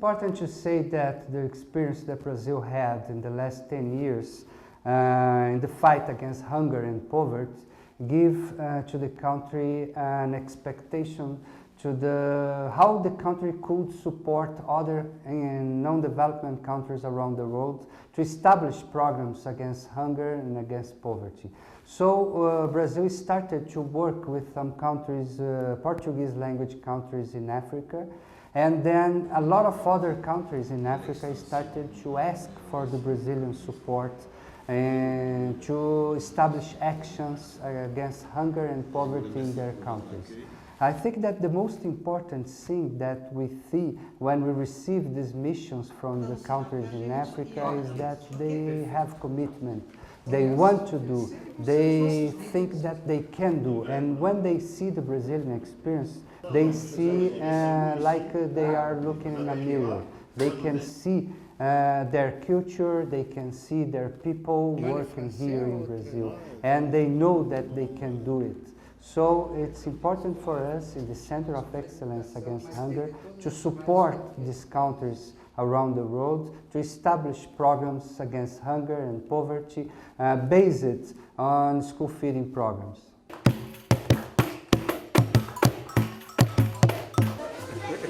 important to say that the experience that Brazil had in the last 10 years in the fight against hunger and poverty give to the country an expectation to how the country could support other non-development countries around the world to establish programs against hunger and against poverty. So Brazil started to work with some countries, Portuguese language countries in Africa, and then a lot of other countries in Africa started to ask for the Brazilian support and to establish actions against hunger and poverty in their countries. I think that the most important thing that we see when we receive these missions from the countries in Africa is that they have commitment. They want to do, they think that they can do, and when they see the Brazilian experience, they see like they are looking in a mirror. They can see their culture, they can see their people working here in Brazil, and they know that they can do it. So it's important for us in the Center of Excellence Against Hunger to support these countries around the world to establish programs against hunger and poverty based on school feeding programs.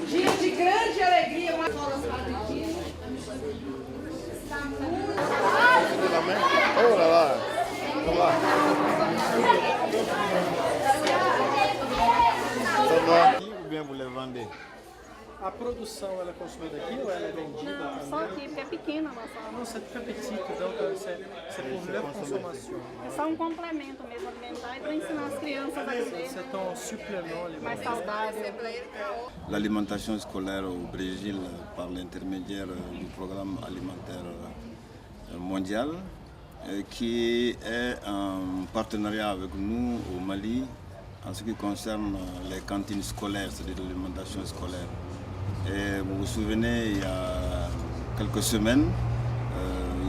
Dia de grande alegria, uma ou bien vous les vendez? A produção ela é consumida aqui ou ela é vendida? Não, só aqui, porque é pequena a nossa. Non, c'est très petit, donc c'est pour leur consommation. É só um complemento mesmo alimentar e para ensinar as crianças a viver C'est un supplément alimentaire. mais saudável. L'alimentation scolaire au Brésil par l'intermédiaire du programme alimentaire mondial qui est en partenariat avec nous au Mali en ce qui concerne les cantines scolaires, c'est-à-dire l'alimentation scolaire. Et vous vous souvenez, il y a quelques semaines,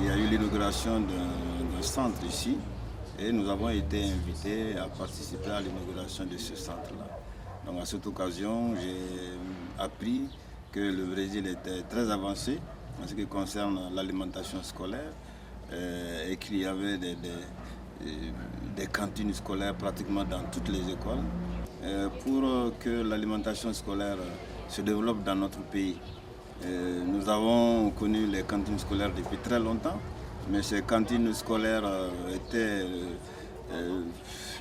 il y a eu l'inauguration d'un centre ici et nous avons été invités à participer à l'inauguration de ce centre-là. Donc à cette occasion, j'ai appris que le Brésil était très avancé en ce qui concerne l'alimentation scolaire et qu'il y avait des cantines scolaires pratiquement dans toutes les écoles. Pour que l'alimentation scolaire se développe dans notre pays, nous avons connu les cantines scolaires depuis très longtemps, mais ces cantines scolaires étaient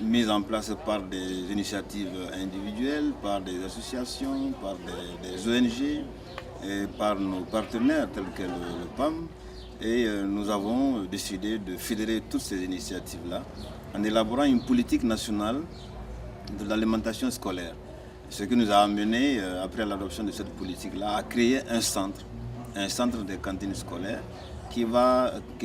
mises en place par des initiatives individuelles, par des associations, par des ONG et par nos partenaires tels que le PAM. Et nous avons décidé de fédérer toutes ces initiatives-là en élaborant une politique nationale de l'alimentation scolaire. Ce qui nous a amené, après l'adoption de cette politique-là, à créer un centre de cantines scolaires qui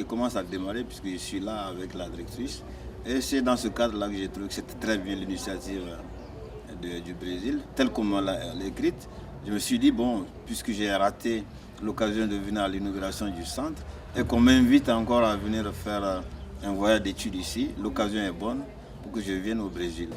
commence à démarrer puisque je suis là avec la directrice. Et c'est dans ce cadre-là que j'ai trouvé que c'était très bien l'initiative du Brésil, telle qu'on m'a écrite. Je me suis dit, bon, puisque j'ai raté l'occasion de venir à l'inauguration du centre et qu'on m'invite encore à venir faire un voyage d'études ici, l'occasion est bonne pour que je vienne au Brésil.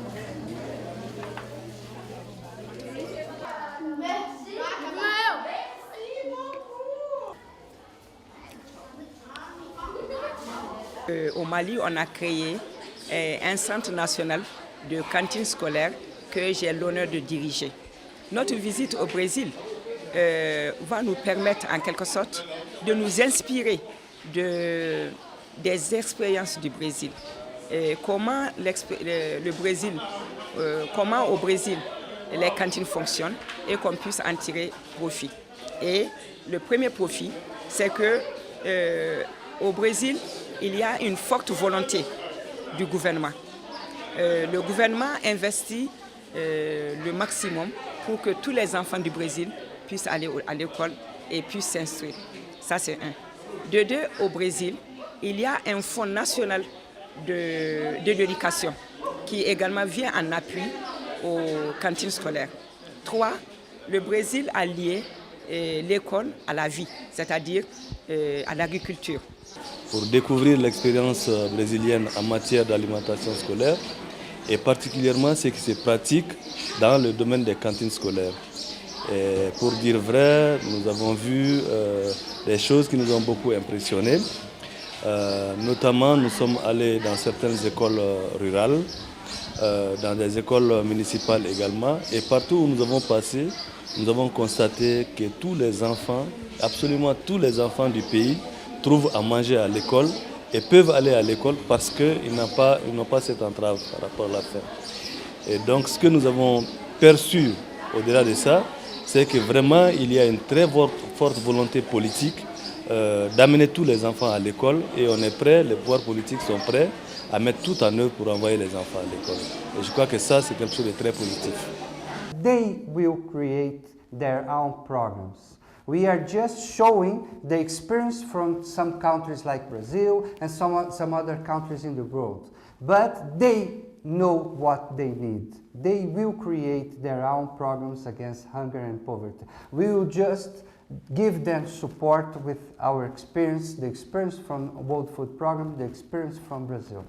Au Mali, on a créé un centre national de cantines scolaires que j'ai l'honneur de diriger. Notre visite au Brésil va nous permettre en quelque sorte de nous inspirer des expériences du Brésil. Comment au Brésil les cantines fonctionnent et qu'on puisse en tirer profit. Et le premier profit, c'est que au Brésil, il y a une forte volonté du gouvernement. Le gouvernement investit le maximum pour que tous les enfants du Brésil puissent aller à l'école et puissent s'instruire. Ça, c'est un. De deux, au Brésil, il y a un fonds national de l'éducation qui également vient en appui aux cantines scolaires. Trois, le Brésil a lié l'école à la vie, c'est-à-dire à l'agriculture. Pour découvrir l'expérience brésilienne en matière d'alimentation scolaire et particulièrement ce qui se pratique dans le domaine des cantines scolaires. Et pour dire vrai, nous avons vu des choses qui nous ont beaucoup impressionnés. Notamment, nous sommes allés dans certaines écoles rurales, dans des écoles municipales également. Et partout où nous avons passé, nous avons constaté que tous les enfants, absolument tous les enfants du pays, trouvent à manger à l'école et peuvent aller à l'école parce qu'ils n'ont pas cette entrave par rapport à la faim. Et donc, ce que nous avons perçu au-delà de ça, c'est que vraiment il y a une très forte volonté politique d'amener tous les enfants à l'école et on est prêt, les pouvoirs politiques sont prêts à mettre tout en œuvre pour envoyer les enfants à l'école. Et je crois que ça, c'est quelque chose de très positif. They will create their own programs. We are just showing the experience from some countries like Brazil and some other countries in the world. But they know what they need. They will create their own programs against hunger and poverty. We will just give them support with our experience, the experience from World Food Programme, the experience from Brazil.